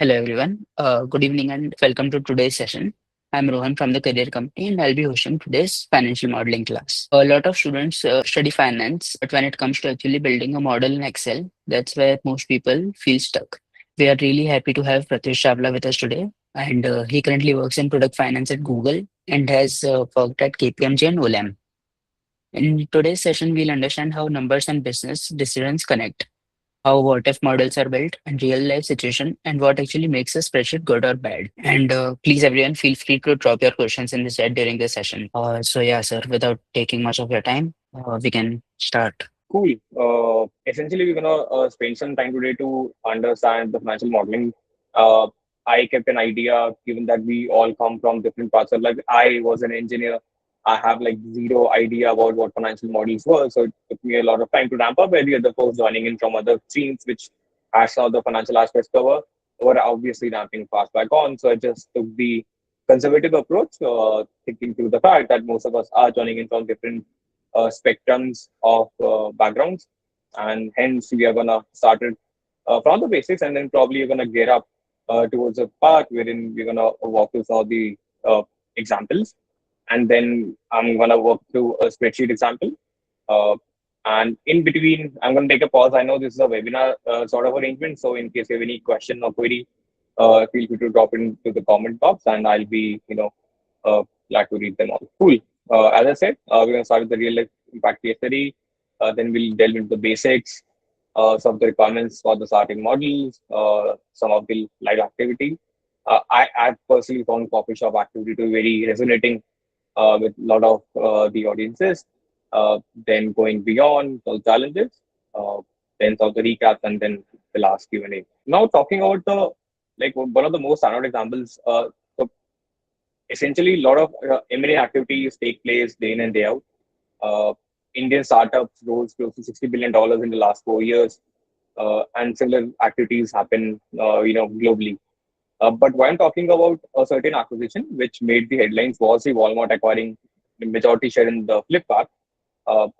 Hello everyone. Good evening and welcome to today's session. I'm Rohan from the Career Company and I'll be hosting today's financial modeling class. A lot of students study finance, but when it comes to actually building a model in Excel, that's where most people feel stuck. We are really happy to have Pratyush Chawla with us today, and he currently works in product finance at Google and has worked at KPMG and Olam. In today's session, we'll understand how numbers and business decisions connect, how what if models are built and real life situation, and what actually makes a spreadsheet good or bad. And please, everyone, feel free to drop your questions in the chat during the session. So, yeah, sir, without taking much of your time, we can start. Cool. Essentially, we're gonna spend some time today to understand the financial modeling. Uh, I kept an idea, given that we all come from different parts of like I was an engineer. I have like zero idea about what financial models were, so it took me a lot of time to ramp up. Where the other folks joining in from other streams, which has some of the financial aspects cover, were obviously ramping fast back on. So I just took the conservative approach, thinking through the fact that most of us are joining in from different spectrums of backgrounds, and hence we are gonna start it from the basics, and then probably you're gonna get up towards a part wherein we're gonna walk through some of the examples, and then I'm gonna work through a spreadsheet example. Uh, and in between, I'm gonna take a pause. I know this is a webinar sort of arrangement, so in case you have any question or query, feel free to drop into the comment box, and I'll be glad to read them all. Cool. As I said, we're going to start with the real life impact case study. Then we'll delve into the basics, some of the requirements for the starting models, some of the live activity. I personally found coffee shop activity to be very resonating with a lot of the audiences. Then going beyond those challenges, uh, then some of the recaps, and then the last Q&A. Now talking about the like one of the most standout examples. So essentially, a lot of M&A activities take place day in and day out. Uh, Indian startups rose close to $60 billion in the last 4 years, and similar activities happen, globally. But why I'm talking about a certain acquisition, which made the headlines, was the Walmart acquiring the majority share in the Flipkart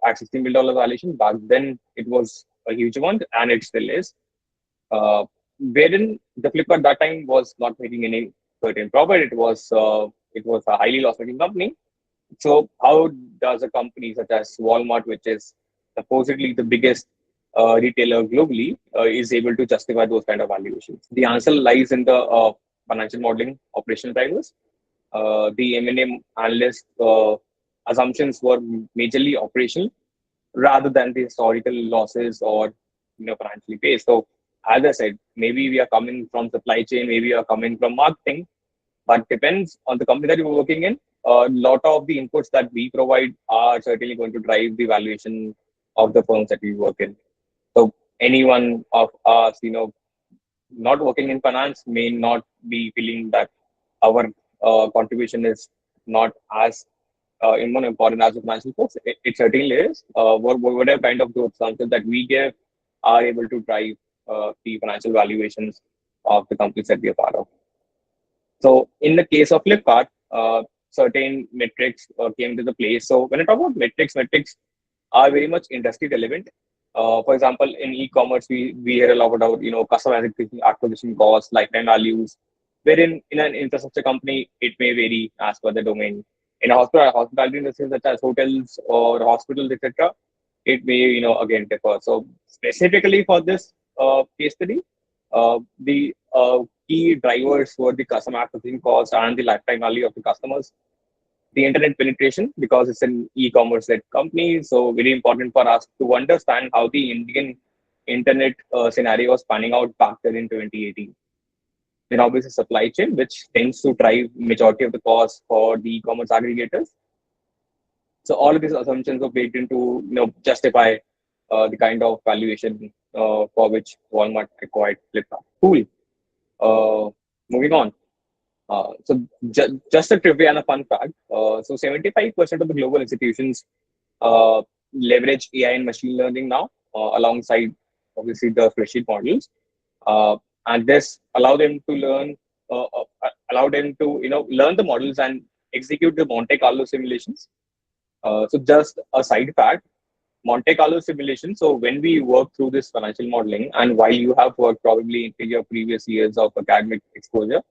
at $16 billion valuation. Back then, it was a huge one, and it still is. Wherein the Flipkart that time was not making any certain profit. It was a highly loss-making company. So how does a company such as Walmart, which is supposedly the biggest retailer globally, is able to justify those kind of valuations? The answer lies in the financial modeling operational drivers. The M&A analyst assumptions were majorly operational rather than the historical losses or financially based. So as I said, maybe we are coming from supply chain, maybe we are coming from marketing, but depends on the company that you're working in. A lot of the inputs that we provide are certainly going to drive the valuation of the firms that we work in. So anyone of us, not working in finance may not be feeling that our contribution is not as important as the financial folks. It certainly is. Whatever kind of growth assumptions that we give are able to drive the financial valuations of the companies that we are part of. So in the case of Flipkart, certain metrics came into the place. So when I talk about metrics are very much industry relevant. For example, in e-commerce, we hear a lot about customer acquisition costs, lifetime values. Wherein in an infrastructure company, it may vary as per the domain. In a hospitality industry such as hotels or hospitals, etc., it may again differ. So specifically for this case study, the key drivers were the customer acquisition cost and the lifetime value of the customers. The internet penetration, because it's an e-commerce led company, so very important for us to understand how the Indian internet scenario was panning out back then in 2018. Then obviously supply chain, which tends to drive majority of the cost for the e-commerce aggregators. So all of these assumptions were baked into justify the kind of valuation for which Walmart acquired Flipkart. Cool. Moving on. Just a trivia and a fun fact. So 75% of the global institutions leverage AI and machine learning now, alongside obviously the spreadsheet models, and this allow them to learn the models and execute the Monte Carlo simulations. So just a side fact. Monte Carlo simulation. So when we work through this financial modeling, and while you have worked probably in your previous years of academic exposure,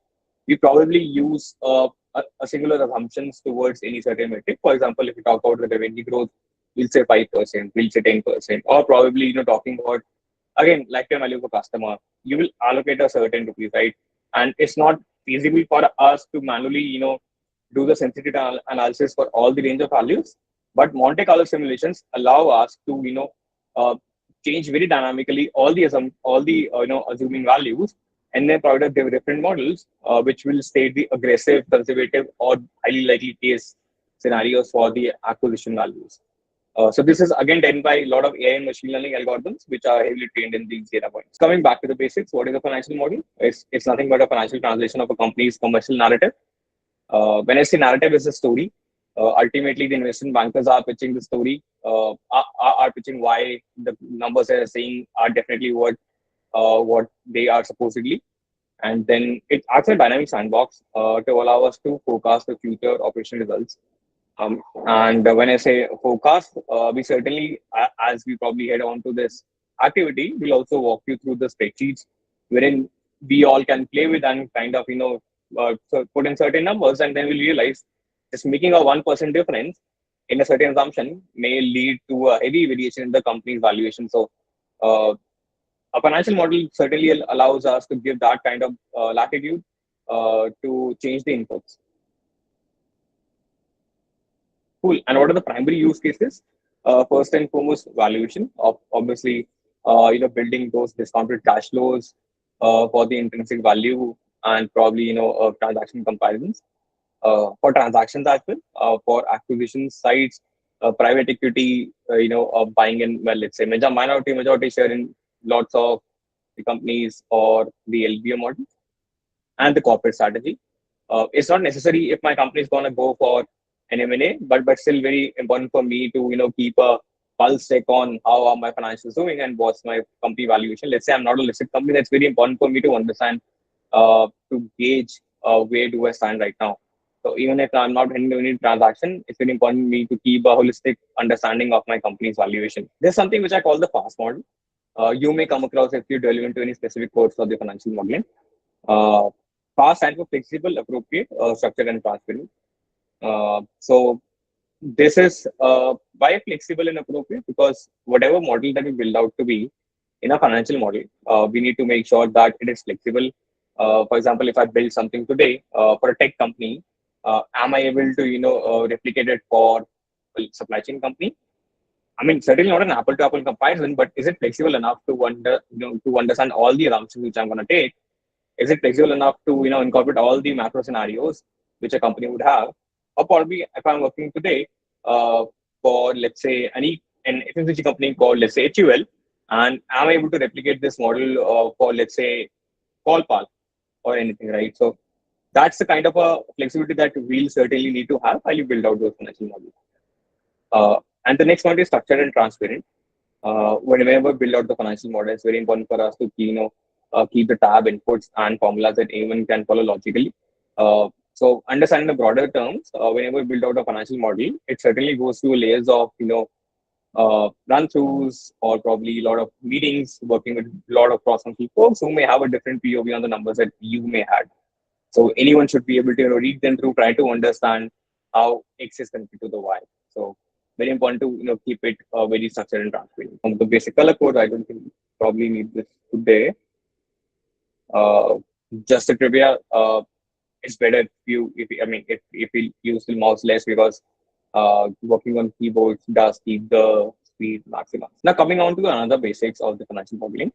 we probably use a singular assumptions towards any certain metric. For example, if we talk about the revenue growth, we'll say 5%, we'll say 10%, or probably talking about again lifetime value of a customer. You will allocate a certain rupees, right? And it's not feasible for us to manually do the sensitivity analysis for all the range of values. But Monte Carlo simulations allow us to uh, change very dynamically all the assuming values, and then provide the different models which will state the aggressive, conservative, or highly likely case scenarios for the acquisition values. So this is again done by a lot of AI and machine learning algorithms, which are heavily trained in these data points. Coming back to the basics, what is a financial model? It's nothing but a financial translation of a company's commercial narrative. When I say narrative, is a story. Ultimately, the investment bankers are pitching the story, are pitching why the numbers they are saying are definitely what they are supposedly. And then it acts as a dynamic sandbox to allow us to forecast the future operational results. And when I say forecast, we certainly, as we probably head on to this activity, we'll also walk you through the spreadsheets wherein we all can play with and kind of, so put in certain numbers, and then we'll realize just making a 1% difference in a certain assumption may lead to a heavy variation in the company's valuation. So, a financial model certainly allows us to give that kind of latitude to change the inputs. Cool. And what are the primary use cases? First and foremost, valuation of obviously, building those discounted cash flows for the intrinsic value, and probably, transaction comparisons for transactions as well, for acquisition sites, private equity, buying in, well, let's say majority share in lots of the companies or the LBO model, and the corporate strategy. It's not necessary if my company is going to go for an M&A, but still very important for me to keep a pulse check on how are my financials doing and what's my company valuation. Let's say I'm not a listed company, that's very important for me to understand to gauge where do I stand right now. So even if I'm not in any transaction, it's very important for me to keep a holistic understanding of my company's valuation. There's something which I call the FAST model. You may come across if you delve into any specific course of the financial modeling. Uh, FAST stands for flexible, appropriate, structured, and transparent. So this is why flexible and appropriate, because whatever model that we build out to be in a financial model, we need to make sure that it is flexible. For example, if I build something today for a tech company, am I able to replicate it for a supply chain company? I mean, certainly not an apple to apple comparison, but is it flexible enough to to understand all the assumptions which I'm going to take? Is it flexible enough to incorporate all the macro scenarios which a company would have? Or probably if I'm working today uh, for let's say an FMCG company called let's say HUL, and am I able to replicate this model for let's say Colpal or anything, right? So that's the kind of a flexibility that we'll certainly need to have while you build out those financial models. And the next point is structured and transparent. Whenever we build out the financial model, it's very important for us to keep the tab inputs and formulas that anyone can follow logically. So understanding the broader terms, whenever we build out a financial model, it certainly goes through layers of run-throughs, or probably a lot of meetings, working with a lot of cross-functional folks who may have a different POV on the numbers that you may have. So anyone should be able to read them through, try to understand how X is connected to the Y. So very important to keep it very structured and transparent. The basic color code, I don't think probably need this today. Uh, just a trivia. It's better if you use the mouse less, because working on keyboards does keep the speed maximum. Now coming on to another basics of the financial modeling.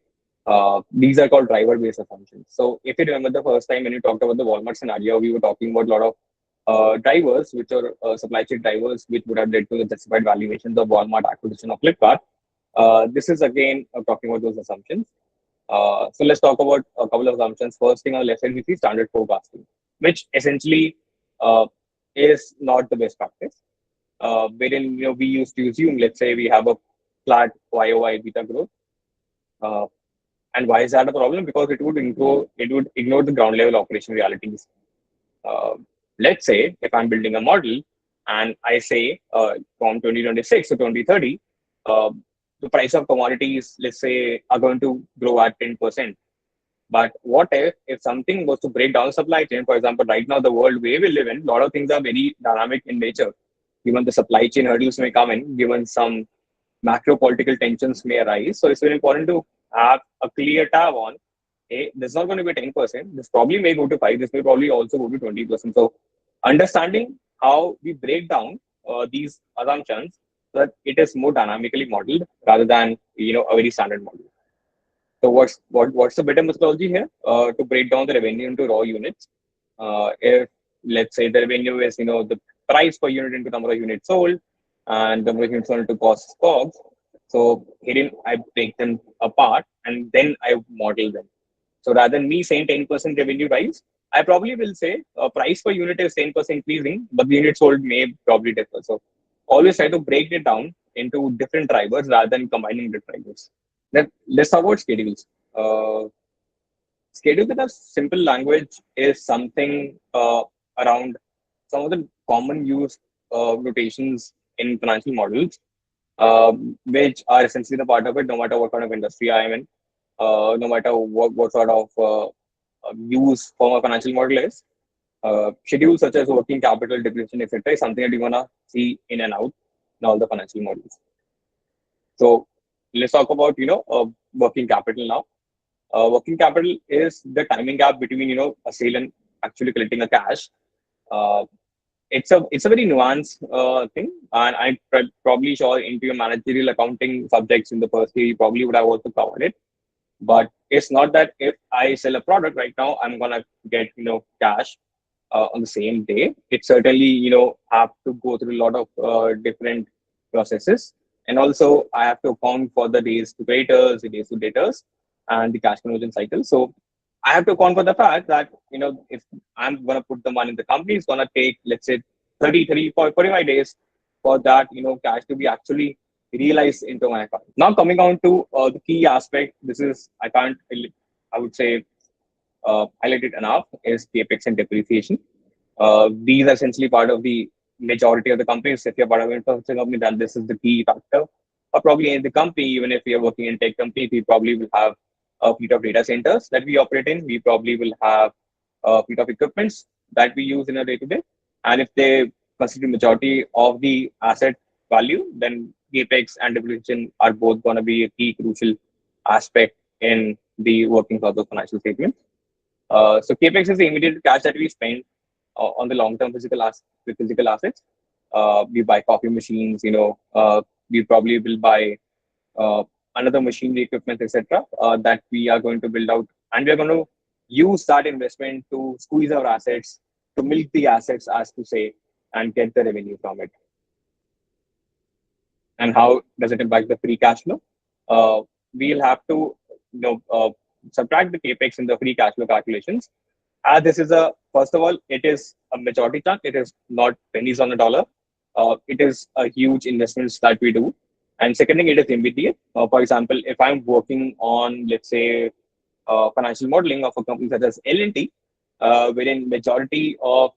These are called driver-based assumptions. So if you remember the first time when you talked about the Walmart scenario, we were talking about a lot of drivers, which are supply chain drivers, which would have led to the justified valuations of Walmart acquisition of Flipkart. This is again talking about those assumptions. So let's talk about a couple of assumptions. First thing on the left side, we see standard forecasting, which essentially uh, is not the best practice. Wherein we used to assume, let's say we have a flat YOY beta growth. Uh, and why is that a problem? Because it would ignore the ground level operation realities. Uh, let's say if I'm building a model and I say from 2026 to 2030, uh, the price of commodities, let's say, are going to grow at 10%. But what if something was to break down supply chain? For example, right now, the world way we live in, a lot of things are very dynamic in nature. Given the supply chain hurdles may come in, given some macro political tensions may arise. So it's very important to have a clear tab on, hey, this is not going to be 10%. This probably may go to 5. This may probably also go to 20%. So understanding how we break down these assumptions so that it is more dynamically modeled rather than a very standard model. So what's the better methodology here? To break down the revenue into raw units. If let's say the revenue is the price per unit into number of units sold, and the number of units sold into cost COGS. So herein I break them apart and then I model them. So rather than me saying 10% revenue rise, I probably will say price per unit is 10% increasing, but the units sold may probably differ. So always try to break it down into different drivers rather than combining the drivers. Let's talk about schedules. Uh, Schedule with a simple language is something around some of the common use notations in financial models, which are essentially the part of it, no matter what kind of industry I am in, no matter what sort of use for a financial model is. Schedules such as working capital, depreciation, etc., is something that you're gonna see in and out in all the financial models. So let's talk about working capital now. Working capital is the timing gap between a sale and actually collecting a cash. Uh, it's a very nuanced thing, and probably sure into your managerial accounting subjects in the first year you probably would have also covered it. But it's not that if I sell a product right now, I'm gonna get cash on the same day. It certainly have to go through a lot of different processes, and also I have to account for the days to creditors, the days to debtors, and the cash conversion cycle. So I have to account for the fact that if I'm gonna put the money in the company, it's gonna take, let's say, 45 days for that cash to be actually realized into my account. Now coming on to the key aspect, this is I can't I would say highlighted enough is capex and depreciation. These are essentially part of the majority of the companies. If you're part of an infrastructure company, then this is the key factor. Or probably in the company, even if you're working in tech company, we probably will have a fleet of data centers that we operate in. We probably will have a fleet of equipments that we use in a day to day. And if they constitute majority of the asset value, then capex and depreciation are both going to be a key crucial aspect in the working of the financial statement. So capex is the immediate cash that we spend on the long-term physical assets. We buy coffee machines, we probably will buy uh, another machinery equipment, etc. That we are going to build out, and we are going to use that investment to squeeze our assets, to milk the assets, as to say, and get the revenue from it. And how does it impact the free cash flow? We'll have to subtract the capex in the free cash flow calculations. This is a first of all, it is a majority chunk. It is not pennies on a dollar. It is a huge investments that we do. And second thing, it is immediate. For example, if I'm working on, let's say, financial modeling of a company such as L&T, wherein majority of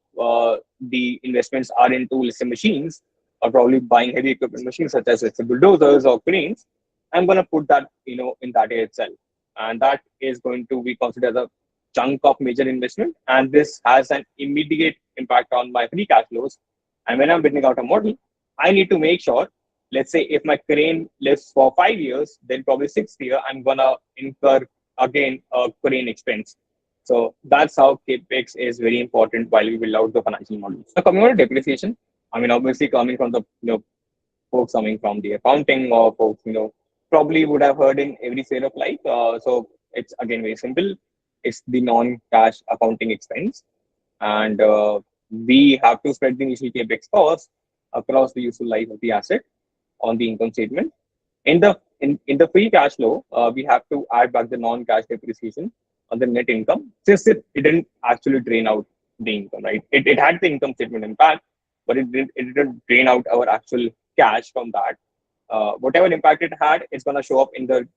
the investments are into, let's say, machines, or probably buying heavy equipment machines such as, let's say, bulldozers or cranes, I'm going to put that, in that area itself. And that is going to be considered as a chunk of major investment. And this has an immediate impact on my free cash flows. And when I'm building out a model, I need to make sure, let's say, if my crane lives for 5 years, then probably sixth year, I'm going to incur again a crane expense. So that's how capex is very important while we build out the financial models. Now coming on to depreciation, I mean, obviously coming from the folks coming from the accounting, or folks probably would have heard in every sale of life. So it's again very simple. It's the non-cash accounting expense, and we have to spread the initial capex cost across the useful life of the asset on the income statement. In the free cash flow, we have to add back the non-cash depreciation on the net income, since it didn't actually drain out the income, right? It had the income statement impact, but it didn't drain out our actual cash from that. Whatever impact it had, it's going to show up in the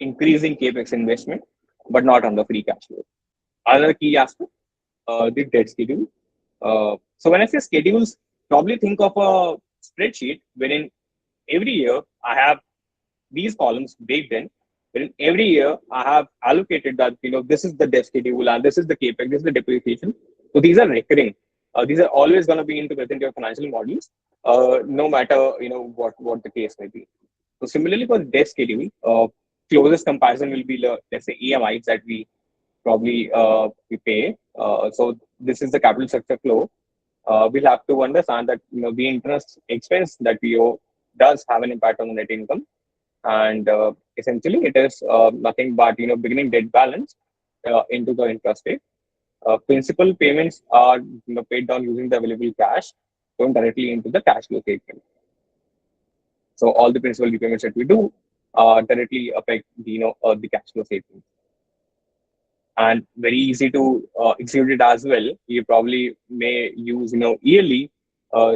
increasing capex investment, but not on the free cash flow. Another key aspect, the debt schedule. So when I say schedules, probably think of a spreadsheet wherein every year I have these columns baked in. Wherein every year I have allocated that, this is the debt schedule and this is the CapEx, this is the depreciation. So these are recurring. These are always going to be into present your financial models, no matter what the case may be. So similarly for the debt schedule, closest comparison will be the, let's say, EMIs that probably we pay. So this is the capital structure flow. We'll have to understand that the interest expense that we owe does have an impact on the net income, and essentially it is nothing but beginning debt balance into the interest rate. Principal payments are paid down using the available cash, going directly into the cash flow statement. So all the principal repayments that we do directly affect the cash flow statement, and very easy to execute it as well. You probably may use yearly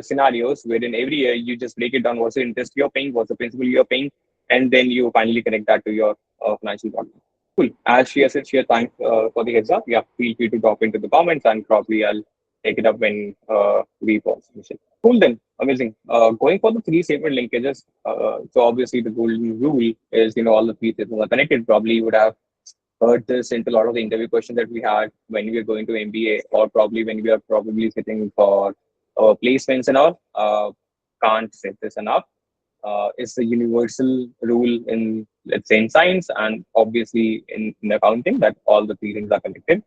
scenarios wherein every year you just break it down, what's the interest you're paying, what's the principal you're paying, and then you finally connect that to your financial model. Cool. As Shia said, Shia, thanks for the heads up. Yeah, feel free to drop into the comments, and probably I'll take it up when we pause. Cool then. Amazing. Going for the three statement linkages. So obviously the golden rule is all the three statements are connected. Probably you would have heard this into a lot of the interview questions that we had when we were going to MBA, or probably when we are probably sitting for placements and all. Can't say this enough. It's a universal rule in, let's say, in science, and obviously in accounting, that all the three things are connected.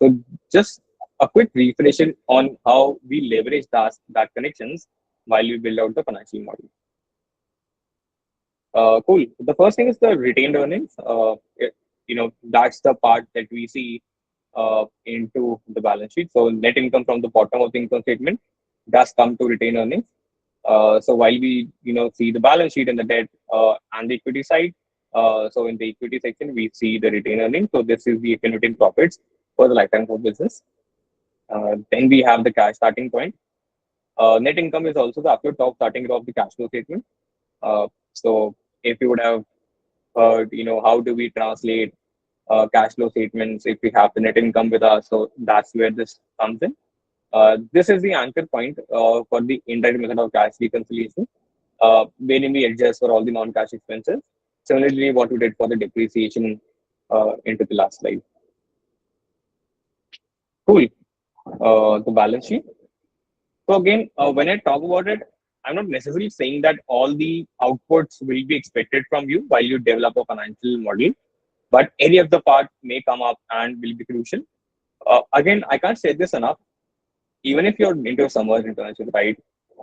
So just a quick reflection on how we leverage that connections while we build out the financial model. Cool. The first thing is the retained earnings. That's the part that we see into the balance sheet. So net income from the bottom of the income statement does come to retained earnings. So while we see the balance sheet and the debt and the equity side, so in the equity section we see the retained earnings. So this is the accumulated profits for the lifetime of business. Then we have the cash starting point. Net income is also the absolute top starting of the cash flow statement. So if you would have heard, how do we translate cash flow statements if we have the net income with us? So that's where this comes in. This is the anchor point for the indirect method of cash reconciliation, wherein we adjust for all the non-cash expenses. Similarly, what we did for the depreciation into the last slide. Cool. The balance sheet. So again, when I talk about it, I'm not necessarily saying that all the outputs will be expected from you while you develop a financial model, but any of the part may come up and will be crucial. Again, I can't say this enough. Even if you're into summer internship, right,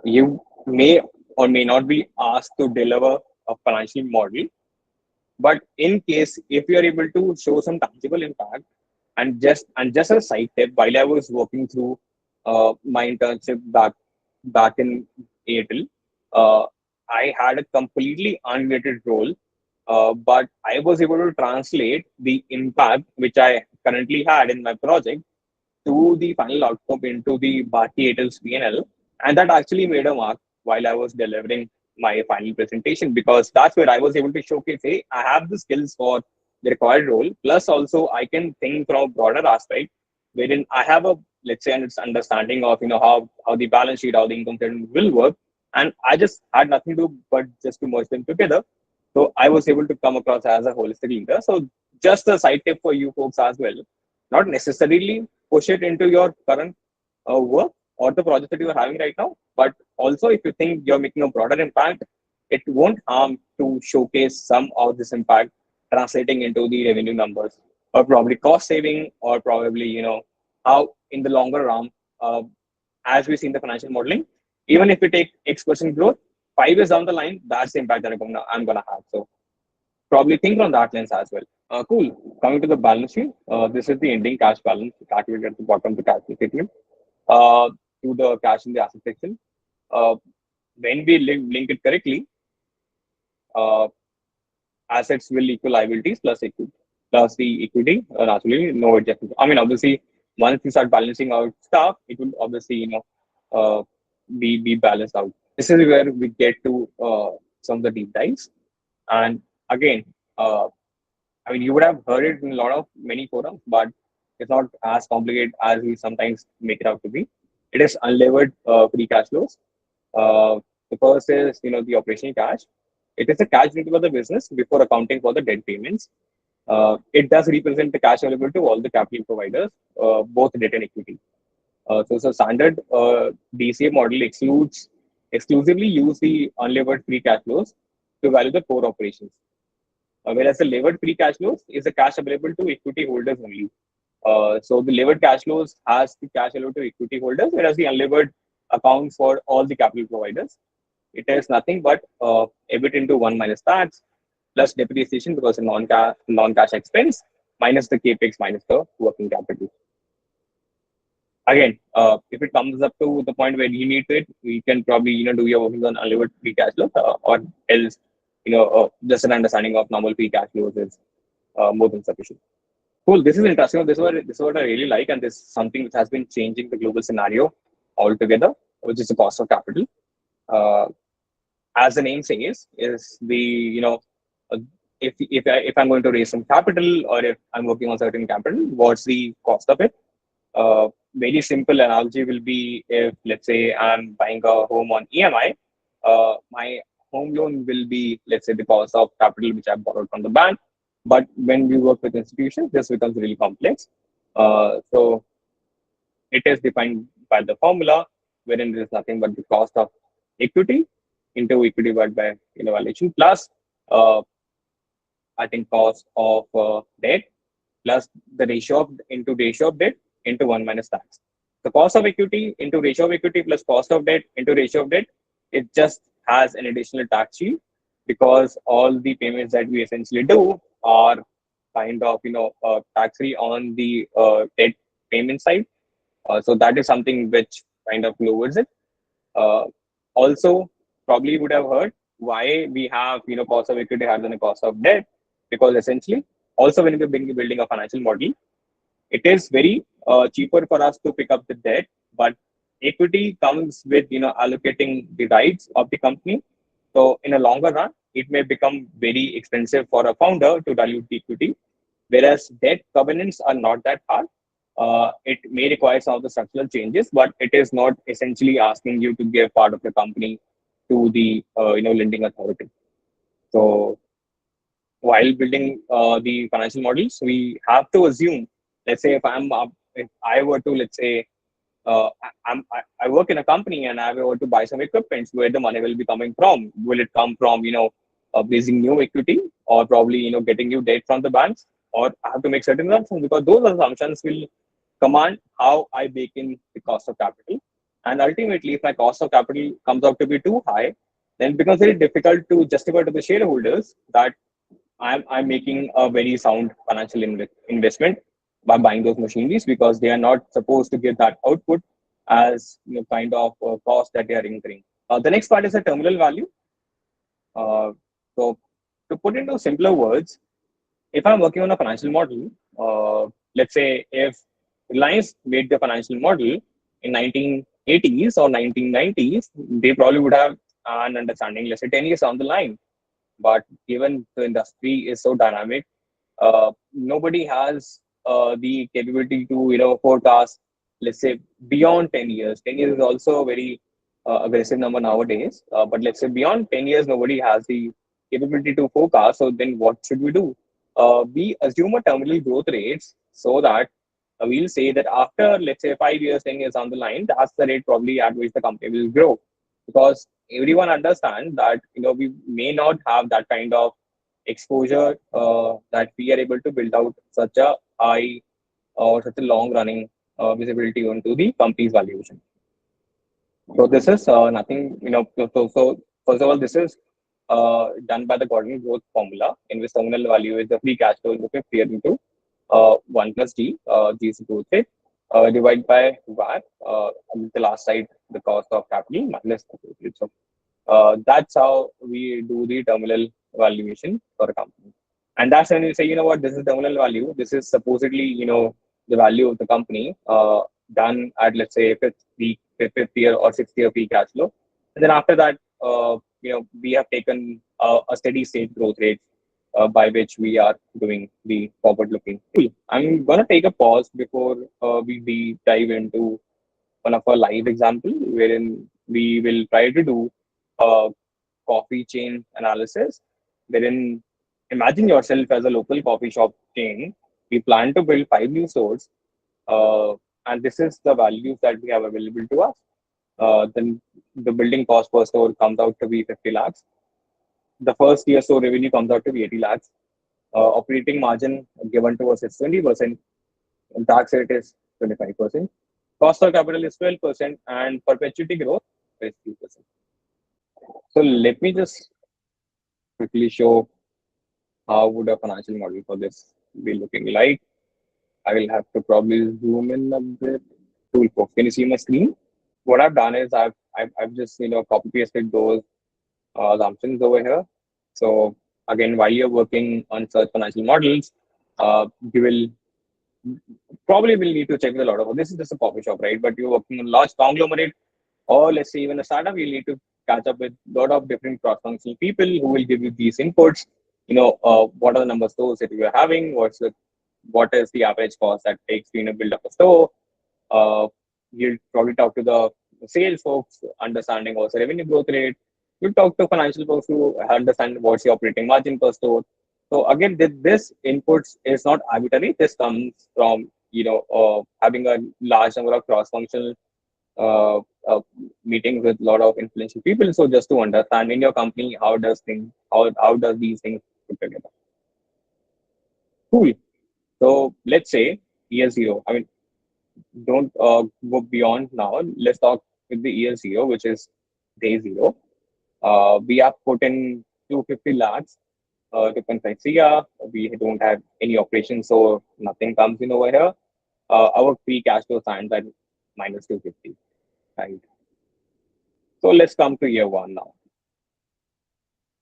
you may or may not be asked to deliver a financial model. But in case if you are able to show some tangible impact, and just a side tip, while I was working through my internship back in Airtel, uh, I had a completely unrelated role, but I was able to translate the impact which I currently had in my project to the final outcome into the Bharti Airtel's P&L. And that actually made a mark while I was delivering my final presentation, because that's where I was able to showcase, hey, I have the skills for the required role. Plus, also, I can think from a broader aspect, wherein I have a, let's say, an understanding of, how the balance sheet, how the income statement will work. And I just had nothing to do but just to merge them together. So I was able to come across as a holistic leader. So just a side tip for you folks as well. Not necessarily push it into your current work or the project that you are having right now, but also if you think you're making a broader impact, it won't harm to showcase some of this impact translating into the revenue numbers, or probably cost saving, or probably how in the longer run, uh, as we see in the financial modeling, even if we take X% growth, 5 years down the line, that's the impact that I'm gonna have. So probably think from that lens as well. Cool. Coming to the balance sheet, this is the ending cash balance calculated at the bottom of the cash flow statement to the cash in the asset section. Uh, when we link it correctly, uh, assets will equal liabilities plus equity, plus the equity. Naturally, no adjustment. I mean, obviously, once you start balancing out stuff, it will obviously be balanced out. This is where we get to some of the deep dives. And again, I mean, you would have heard it in a lot of many forums, but it's not as complicated as we sometimes make it out to be. It is unlevered free cash flows. The first is the operational cash. It is a cash generated by the business before accounting for the debt payments. It does represent the cash available to all the capital providers, both debt and equity. So standard DCA model exclusively use the unlevered free cash flows to value the core operations, whereas the levered free cash flows is the cash available to equity holders only. So the levered cash flows has the cash available to equity holders, whereas the unlevered accounts for all the capital providers. It is nothing but EBIT into 1 minus tax plus depreciation because a non-cash expense minus the capex minus the working capital. Again, if it comes up to the point where you need to it, we can probably do your working on unlevered free cash flow, or else just an understanding of normal free cash flows is more than sufficient. Cool. This is interesting. This is what I really like, and this is something which has been changing the global scenario altogether, which is the cost of capital. Uh, as the name says, is the uh, if I'm going to raise some capital or if I'm working on certain capital, what's the cost of it? Very simple analogy will be if, let's say, I'm buying a home on EMI, my home loan will be, let's say, the cost of capital which I borrowed from the bank. But when we work with institutions, this becomes really complex. So it is defined by the formula, wherein there is nothing but the cost of equity into equity divided by valuation plus, uh, I think, cost of debt plus the ratio of debt into 1 minus tax. The cost of equity into ratio of equity plus cost of debt into ratio of debt, it just has an additional tax shield because all the payments that we essentially do are kind of tax free on the debt payment side. So that is something which kind of lowers it. Uh, Also, probably would have heard why we have cost of equity higher than the cost of debt, because essentially also when we're building a financial model, it is very cheaper for us to pick up the debt, but equity comes with allocating the rights of the company. So in a longer run, it may become very expensive for a founder to dilute the equity, whereas debt covenants are not that hard. It may require some of the structural changes, but it is not essentially asking you to give part of the company to the lending authority. So while building the financial models, we have to assume, let's say, if I were to, let's say, I work in a company and I were to buy some equipment, where the money will be coming from? Will it come from, raising new equity, or probably, getting new debt from the banks? Or I have to make certain assumptions, because those assumptions will command how I bake in the cost of capital. And ultimately, if my cost of capital comes out to be too high, then it becomes very difficult to justify to the shareholders that I'm making a very sound financial investment by buying those machineries, because they are not supposed to give that output as kind of cost that they are incurring. The next part is the terminal value. Uh, so to put into simpler words, if I'm working on a financial model, let's say if Reliance made the financial model in 1980s or 1990s, they probably would have an understanding, let's say 10 years down the line. But given the industry is so dynamic, nobody has the capability to forecast, let's say, beyond 10 years. 10 years is also a very aggressive number nowadays. But let's say beyond 10 years, nobody has the capability to forecast. So then what should we do? We assume a terminal growth rates, so that we'll say that after, let's say, 5 years, 10 years down the line, that's the rate probably at which the company will grow. Because everyone understands that we may not have that kind of exposure, that we are able to build out such a high or such a long running visibility onto the company's valuation. So this is nothing, so first of all, this is done by the Gordon growth formula, in which terminal value is the free cash flow in the fifth year into 1 plus G, G is the growth rate, divided by WACC, the last side, the cost of capital minus the growth rate. So that's how we do the terminal valuation for a company. And that's when you say, what, this is terminal value. This is supposedly, the value of the company done at, let's say, fifth year or sixth year free cash flow. And then after that, we have taken a steady state growth rate by which we are doing the forward looking. I'm going to take a pause before we deep dive into one of our live example, wherein we will try to do uh, coffee chain analysis, wherein imagine yourself as a local coffee shop chain. We plan to build 5 new stores, uh, and this is the values that we have available to us. Then the building cost per store comes out to be 50 lakhs. The first year store revenue comes out to be 80 lakhs. Operating margin given to us is 20%, and tax rate is 25%. Cost of capital is 12%, and perpetuity growth is 3%. So let me just quickly show how would a financial model for this be looking like. I will have to probably zoom in a bit. Cool, folks. Can you see my screen? What I've done is I've just copy pasted those assumptions over here. So again, while you're working on such financial models, you will probably will need to check with a lot of. This is just a coffee shop, right? But you're working on large conglomerate, or let's say even a startup, you need to catch up with a lot of different cross-functional people who will give you these inputs. What are the number of stores that you are having? What is the average cost that takes to build up a store? Uh, you'll probably talk to the sales folks, understanding what's the revenue growth rate. You talk to financial folks who understand what's the operating margin per store. So again, this inputs is not arbitrary. This comes from having a large number of cross-functional uh, uh, meetings with a lot of influential people. So just to understand in your company how does these things put together. Cool. So let's say year zero. I mean, don't go beyond now. Let's talk with the year zero, which is day zero. We have put in 250 lakhs, 2.5 CR. We don't have any operations, so nothing comes in over here. Our free cash flow stands at minus 250. Right. So let's come to year one now.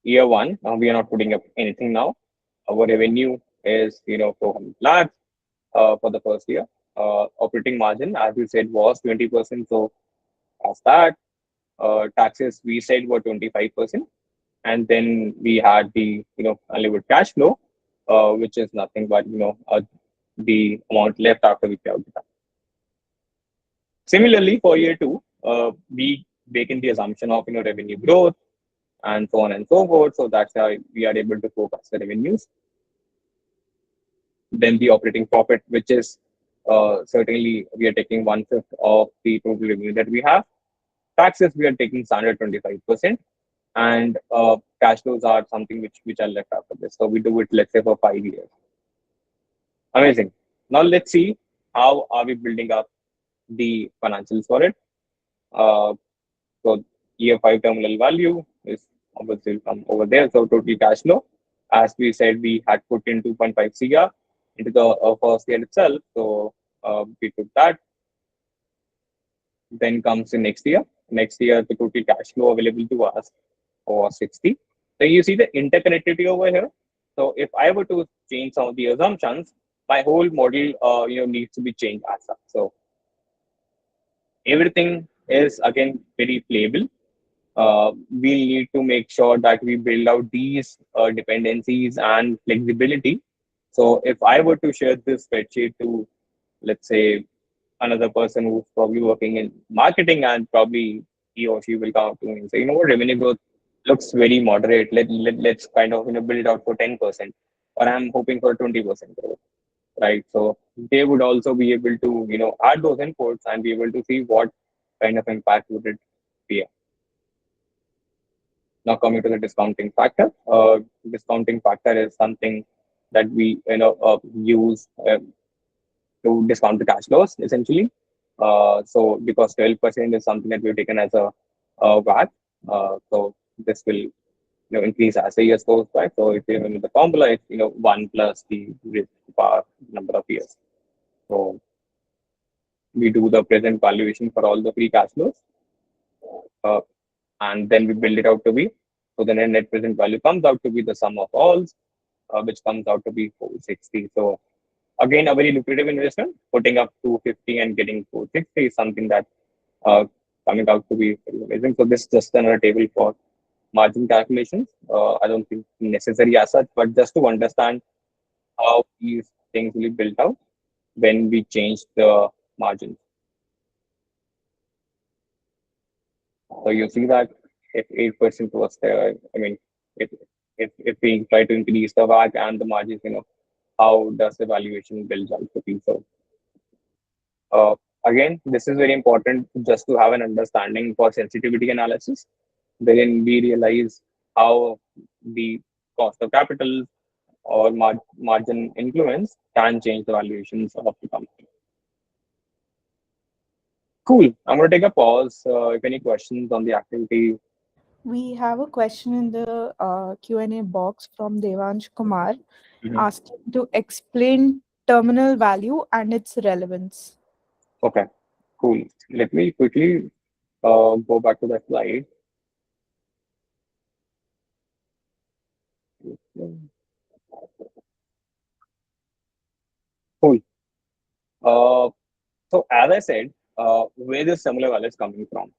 Year one, we are not putting up anything now. Our revenue is 400 lakhs for the first year. Operating margin, as we said, was 20%. So as that, taxes we said were 25%, and then we had the unlevered cash flow, which is nothing but the amount left after we pay out the tax. Similarly, for year two, we bake in the assumption of revenue growth and so on and so forth. So that's how we are able to forecast the revenues. Then the operating profit, which is certainly we are taking 1/5 of the total revenue that we have. Taxes we are taking standard 25%, and cash flows are something which are left after this. So we do it, let's say, for 5 years. Amazing. Now let's see how are we building up the financials for it. Uh, so year five terminal value is obviously will come over there. So total cash flow, as we said, we had put in 2.5 CR into the first year itself. So we took that. Then comes the next year. Next year, the total cash flow available to us was 60. So you see the interconnectivity over here. So if I were to change some of the assumptions, my whole model needs to be changed as such. So everything is again very playable. We need to make sure that we build out these dependencies and flexibility. So if I were to share this spreadsheet to, let's say, another person who's probably working in marketing, and probably he or she will come up to me and say, revenue growth looks very moderate. Let's kind of build it out for 10%, or I'm hoping for 20% growth, right? So they would also be able to add those inputs and be able to see what kind of impact would it be. Now coming to the discounting factor, discounting factor is something that we use to discount the cash flows essentially. So because 12% is something that we've taken as a WACC, so this will increase as the years goes by. So if you remember the formula, it's one plus the risk power number of years. So we do the present valuation for all the free cash flows, uh, and then we build it out to be. So the net present value comes out to be the sum of all, which comes out to be 460. So again, a very lucrative investment. Putting up 250 and getting 460 is something that coming out to be very amazing. So this is just another table for margin calculations. I don't think necessary as such, but just to understand how these things will be built out when we change the margins. So you see that if 8% was there. I mean, if if we try to increase the WACC and the margins, how does the valuation build out to be? So uh, again, this is very important just to have an understanding for sensitivity analysis. Then we realize how the cost of capital or margin influence can change the valuations of the company. Cool. I'm going to take a pause. If any questions on the activity. We have a question in the Q&A box from Devansh Kumar Mhm. asking to explain terminal value and its relevance. Okay, cool. Let me quickly go back to that slide. Cool. Uh, so as I said, where this terminal value is coming from?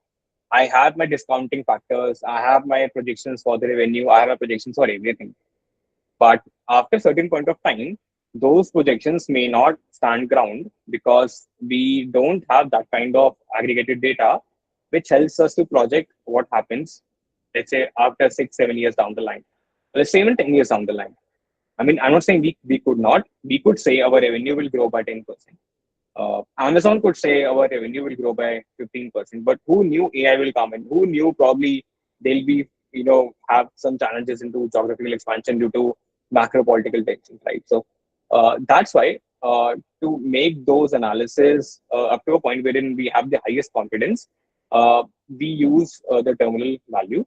I have my discounting factors. I have my projections for the revenue. I have my projections for everything. But after a certain point of time, those projections may not stand ground because we don't have that kind of aggregated data, which helps us to project what happens, let's say, after 6, 7 years down the line. Let's say even 10 years down the line. I mean, I'm not saying we could not. We could say our revenue will grow by 10%. Amazon could say our revenue will grow by 15%, but who knew AI will come in? Who knew probably they'll be, have some challenges into geographical expansion due to macro political tensions, right? So that's why to make those analysis up to a point wherein we have the highest confidence, we use the terminal value.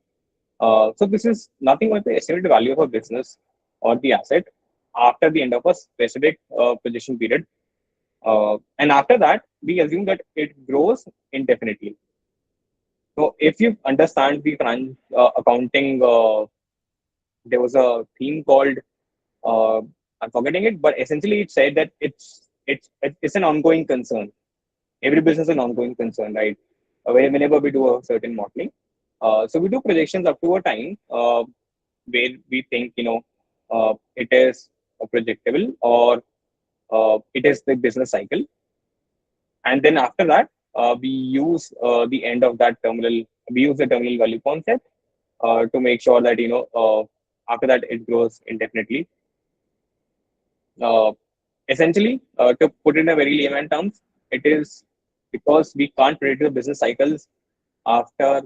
So this is nothing but the estimated value of a business or the asset after the end of a specific projection period, and after that, we assume that it grows indefinitely. So if you understand the accounting, there was a theme called, uh, I'm forgetting it, but essentially it said that it's an ongoing concern. Every business is an ongoing concern, right? Whenever we do a certain modeling, so we do projections up to a time where we think it is projectable or it is the business cycle. And then after that, we use the end of that terminal, we use the terminal value concept to make sure that, after that it grows indefinitely. Uh, Essentially, to put it in a very layman terms, it is because we can't predict the business cycles after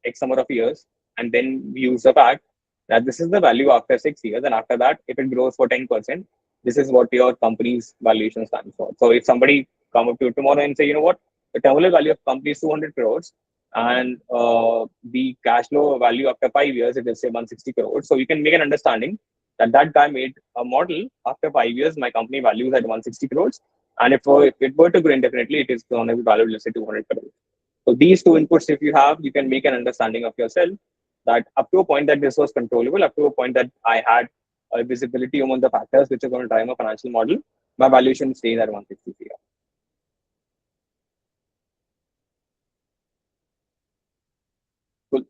X number of years, and then we use the fact that this is the value after 6 years, and after that, if it grows for 10%, this is what your company's valuation stands for. So if somebody come up to you tomorrow and say, you know what, the terminal value of company is 200 crores, and the cash flow value after 5 years, it is say 160 crores. So you can make an understanding that that guy made a model after 5 years, my company values at 160 crores, and if it were to grow indefinitely, it is going to be valued, let's say 200 crores. So these two inputs, if you have, you can make an understanding of yourself that up to a point that this was controllable, up to a point that I had a visibility among the factors which are going to drive my financial model, my valuation stays at 160 CR.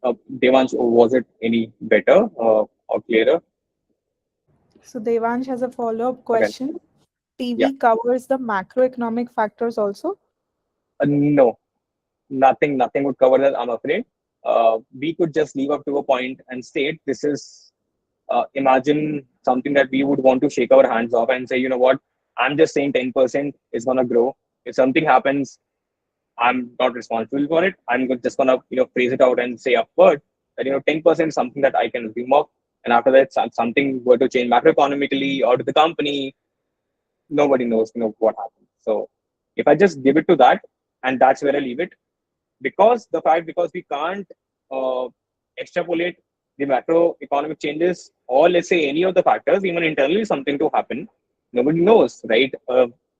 So, Devansh, was it any better or clearer? So Devansh has a follow-up Okay. question. Yeah. TV covers the macroeconomic factors also. No, nothing would cover that, I'm afraid. We could just leave up to a point and state this is, imagine something that we would want to shake our hands off and say, you know what, I'm just saying 10% is going to grow. If something happens, I'm not responsible for it. Just going to, phrase it out and say upward that, 10% is something that I can assume of. And after that, something were to change macroeconomically or to the company, nobody knows, what happens. So if I just give it to that, and that's where I leave it, because we can't uh, extrapolate the macroeconomic changes, or let's say any of the factors, even internally something to happen, nobody knows, right?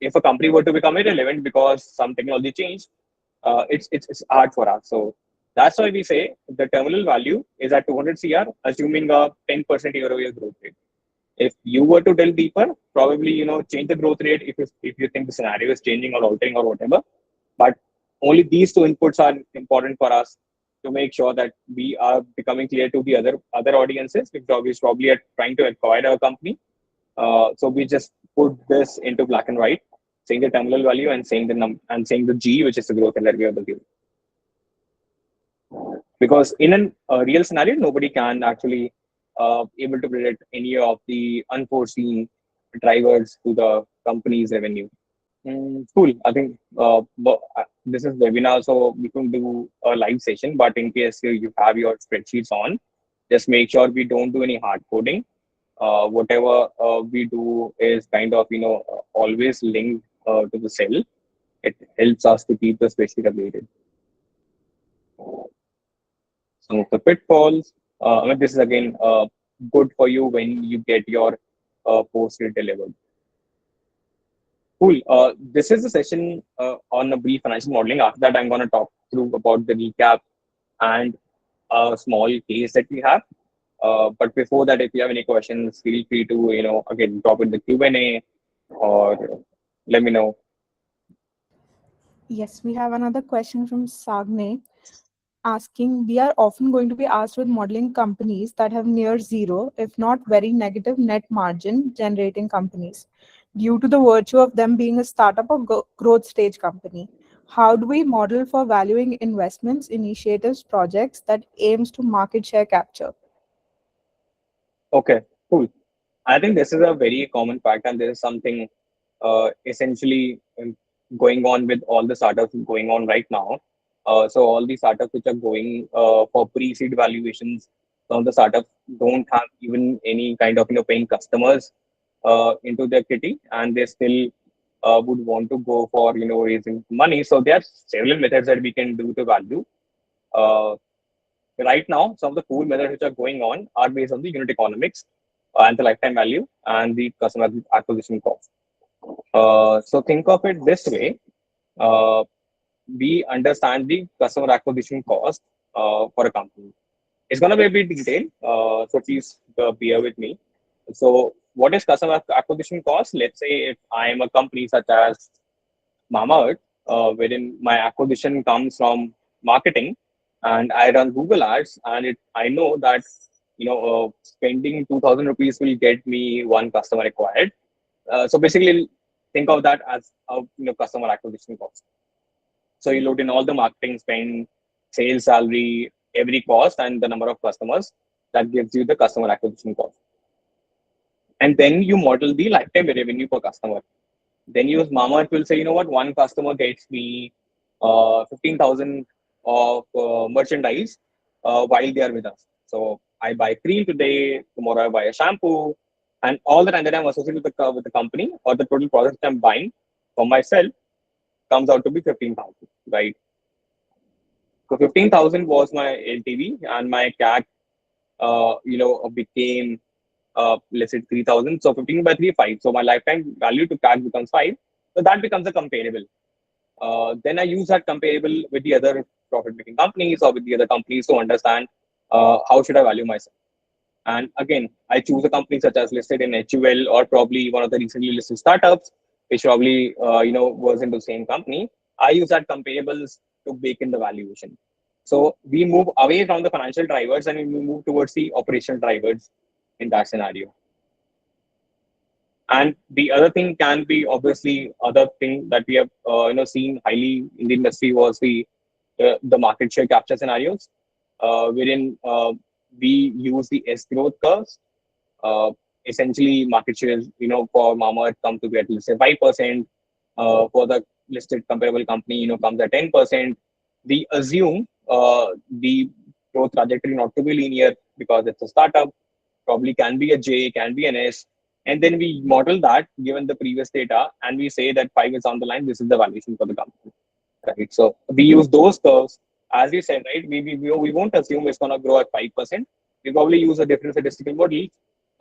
If a company were to become irrelevant because some technology changed, it's hard for us. So that's why we say the terminal value is at 200 CR, assuming a 10% year-over-year growth rate. If you were to delve deeper, probably change the growth rate if you think the scenario is changing or altering or whatever. But only these two inputs are important for us to make sure that we are becoming clear to the other audiences, which probably are trying to acquire a company. So we just put this into black and white, saying the terminal value and saying the G, which is the growth rate that we are looking. because in a real scenario, nobody can actually able to predict any of the unforeseen drivers to the company's revenue. Cool. I think this is webinar, so we can do a live session. But in case you have your spreadsheets on, just make sure we don't do any hard coding. Whatever we do is kind of always linked to the cell. It helps us to keep the spreadsheet updated. Some of the pitfalls. I mean, this is again good for you when you get your post-it delivered. Cool. This is a session on a brief financial modeling. After that, I'm going to talk through about the recap and a small case that we have. But before that, if you have any questions, feel free to again drop in the Q&A or let me know. Yes, we have another question from Sagne asking, we are often going to be asked with modeling companies that have near zero, if not very negative net margin generating companies, due to the virtue of them being a startup or growth stage company. How do we model for valuing investments, initiatives, projects that aims to market share capture? Okay, cool. I think this is a very common fact, and this is something essentially going on with all the startups going on right now. So all the startups which are going for pre-seed valuations, some of the startups don't have even any kind of paying customers into their kitty, and they still would want to go for raising money. So there are several methods that we can do to value. Uh, right now, some of the cool methods which are going on are based on the unit economics and the lifetime value and the customer acquisition cost. So think of it this way. Uh, we understand the customer acquisition cost for a company. It's going to be a bit detailed, so please bear with me. So what is customer acquisition cost? Let's say if I am a company such as Mama, wherein my acquisition comes from marketing, and I run Google Ads, and I know that spending 2,000 rupees will get me one customer acquired. So basically, think of that as a customer acquisition cost. So you load in all the marketing spend, sales salary, every cost, and the number of customers. That gives you the customer acquisition cost. And then you model the lifetime revenue per customer. Then use Mama will say, you know what, one customer gets me 15,000 of merchandise while they are with us. So I buy cream today, tomorrow I buy a shampoo, and all the time that I'm associated with the company or the total product I'm buying for myself comes out to be 15,000, right? So 15,000 was my LTV, and my CAC, became let's say 3,000. So 15 by 3, 5. So my lifetime value to CAC becomes 5. So that becomes a comparable. Then I use that comparable with the other profit-making companies or with the other companies to understand how should I value myself. And again, I choose a company such as listed in HUL or probably one of the recently listed startups, which probably was in the same company. I use that comparables to bake in the valuation. So we move away from the financial drivers and we move towards the operational drivers in that scenario. And the other thing can be obviously other thing that we have seen highly in the industry was the market share capture scenarios, wherein we use the S growth curves. Uh, Essentially, market shares for Mama come to get let's say 5%. For the listed comparable company, comes at 10%. We assume the growth trajectory not to be linear because it's a startup. Probably can be a J, can be an S, and then we model that given the previous data, and we say that 5 years down the line, this is the valuation for the company. Right. So we use those curves, as we said, right? We won't assume it's gonna grow at 5%. We probably use a different statistical model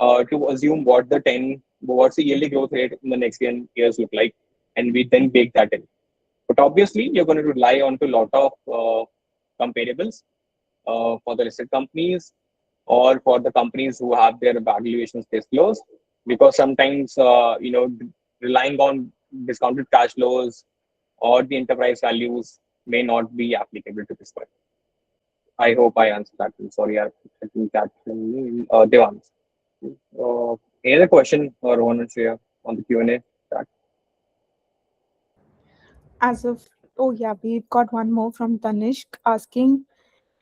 to assume what's the yearly growth rate in the next 10 years look like, and we then bake that in. But obviously, you're going to rely on to a lot of comparables for the listed companies or for the companies who have their valuations disclosed, because sometimes relying on discounted cash flows or the enterprise values may not be applicable to this point. I hope I answered that. I'm sorry, I didn't catch the name. Devans. Any other question, Rohan and Shreya, on the Q&A chat? As of, oh yeah, we've got one more from Tanishk asking,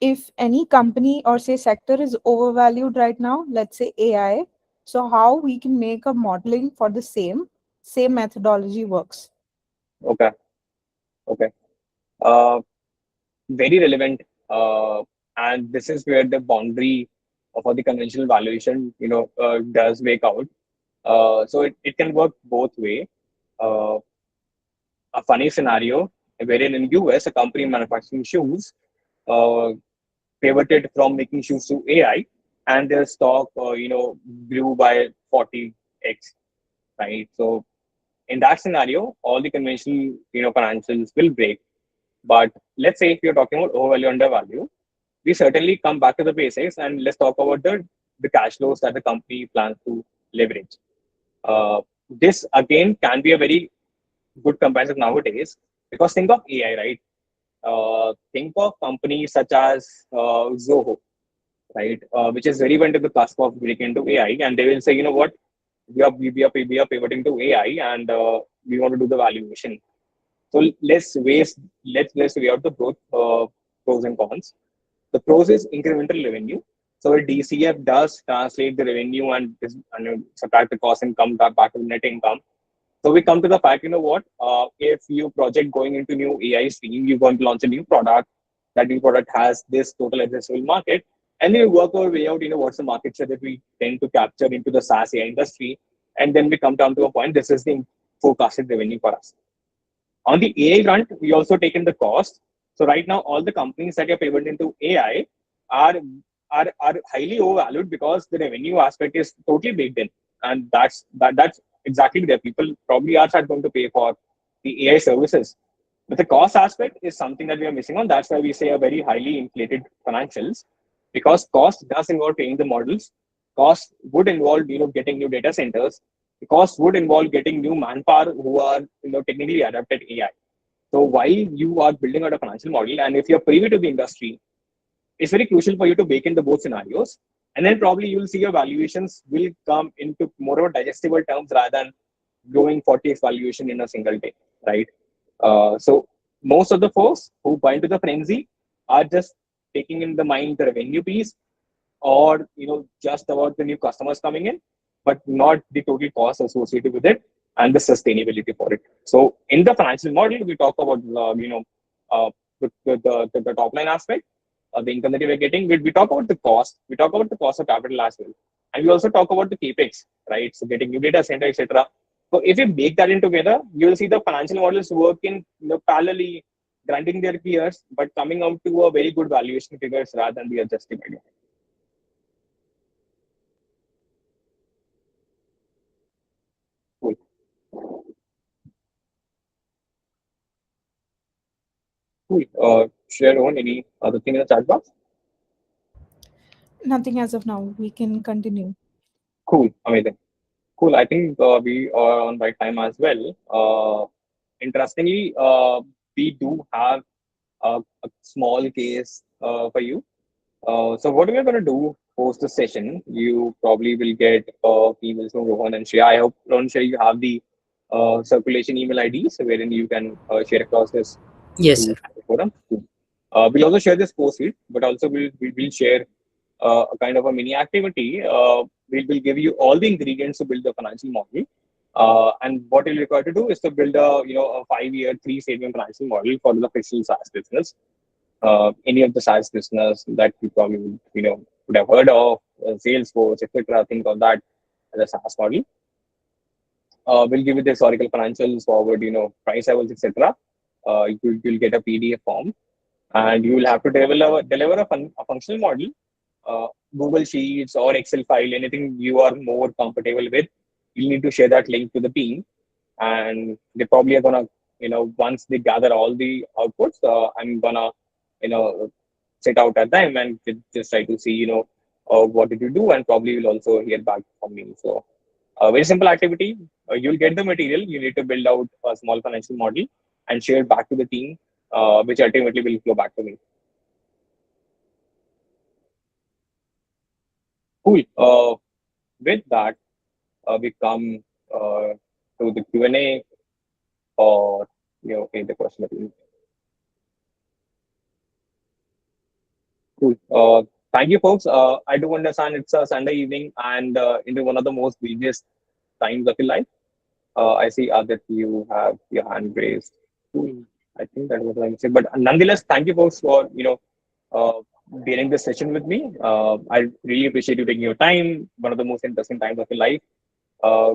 If any company or say sector is overvalued right now, let's say AI, so how we can make a modeling for the same methodology works. Okay. Okay. Uh, Very relevant. And this is where the boundary for the conventional valuation, does make out. So it can work both way. Uh, a funny scenario wherein in US, a company manufacturing shoes uh, pivoted from making shoes to AI, and their stock, grew by 40x, right? So in that scenario, all the conventional, financials will break. But let's say if you're talking about overvalue, undervalue, we certainly come back to the basics and let's talk about the cash flows that the company plans to leverage. This again can be a very good comparison nowadays because think of AI, right? Think of companies such as Zoho, right? Which is very much to the cusp of breaking into AI, and they will say, you know what, we are pivoting to AI, and we want to do the valuation. So let's weigh out the both pros and cons. The pros is incremental revenue. So a DCF does translate the revenue and subtract the cost and come back to net income. So we come to the fact, you know what? If you project going into new AI stream, you're going to launch a new product. That new product has this total addressable market, and then you work our way out. What's the market share that we tend to capture into the SaaS AI industry, and then we come down to a point. This is the forecasted revenue for us. On the AI front, we also taken the cost. So right now, all the companies that are pivoting into AI are are highly overvalued because the revenue aspect is totally baked in, and that's exactly there. People probably are start going to pay for the AI services, but the cost aspect is something that we are missing on. That's why we say a very highly inflated financials, because cost does involve training the models. Cost would involve getting new data centers. The cost would involve getting new manpower who are technically adapted AI. So while you are building out a financial model, and if you're privy to the industry, it's very crucial for you to bake in the both scenarios. And then probably you'll see your valuations will come into more of a digestible terms rather than growing 40x valuation in a single day, right? So most of the folks who buy into the frenzy are just taking in the mind the revenue piece, or just about the new customers coming in, but not the total cost associated with it and the sustainability for it. So in the financial model, we talk about uh, the top line aspect, the income that you are getting. We talk about the cost. We talk about the cost of capital as well, and we also talk about the capex, right? So getting new data center, etc. So if you make that in together, you will see the financial models work in parallelly, granting their peers, but coming out to a very good valuation figures rather than the adjusted value. Cool. Cool. Share on any other thing in the chat box? Nothing as of now. We can continue. Cool. Amazing. Cool. I think we are on right time as well. Interestingly, we do have a small case for you. So what we're going to do post the session, you probably will get emails from Rohan and Shreya. I hope, Rohan and Shreya, you have the circulation email IDs wherein you can share across this Yes, sir. to the forum. We'll also share this post it, but also we'll share a kind of a mini activity. We'll give you all the ingredients to build the financial model. And what you'll require to do is to build a 5-year, three-statement financial model for the fictional SaaS business. Any of the SaaS business that you probably would have heard of, Salesforce, etc. Think of that as a SaaS model. We'll give you the historical financials forward, price levels, etc. You'll get a PDF form, and you will have to deliver a functional model, Google Sheets or Excel file, anything you are more comfortable with. You need to share that link to the team, and they probably are gonna, once they gather all the outputs, I'm gonna, you know, sit out at them and just try to see, what did you do, and probably you'll also hear back from me. So, a very simple activity. You'll get the material. You need to build out a small financial model and share it back to the team, which ultimately will flow back to me. Cool. With that, we come to the Q&A, or okay, the question. Cool. Thank you, folks. I do understand it's a Sunday evening and into one of the most busiest times of your life. I see Adit, you have your hand raised. Cool. I think that was what I mistake. But nonetheless, thank you, folks, for uh, bearing this session with me. I really appreciate you taking your time. One of the most interesting times of your life. Uh,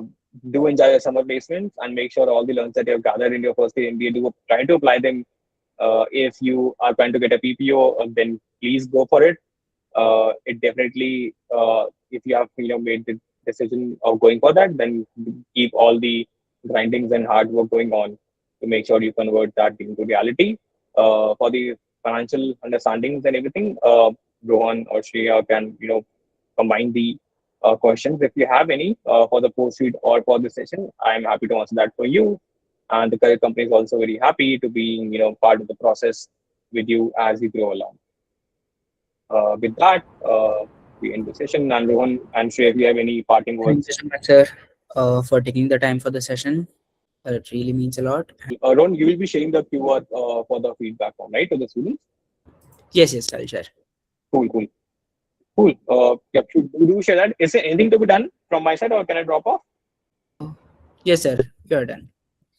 do enjoy your summer placements and make sure all the learns that you have gathered in your first year MBA, do try to apply them. If you are trying to get a PPO, then please go for it. It definitely, if you have made the decision of going for that, then keep all the grindings and hard work going on to make sure you convert that into reality. For the financial understandings and everything, Rohan or Shreya can combine the questions if you have any for the post sheet or for the session. I'm happy to answer that for you. And the career company is also very happy to be part of the process with you as you grow along. With that, we end the session. And Rohan and Shreya, if you have any parting Thank words. you so much, sir, for taking the time for the session. It really means a lot. Rohan, you will be sharing the QR for the feedback form, right, to the students? Yes, yes, I'll share. Cool, cool, cool. Yeah, do share that. Is there anything to be done from my side, or can I drop off? Yes, sir. You're done.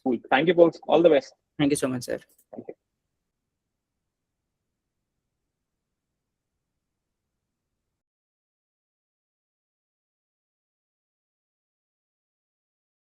Cool. Thank you, folks. All the best. Thank you so much, sir. Thank you.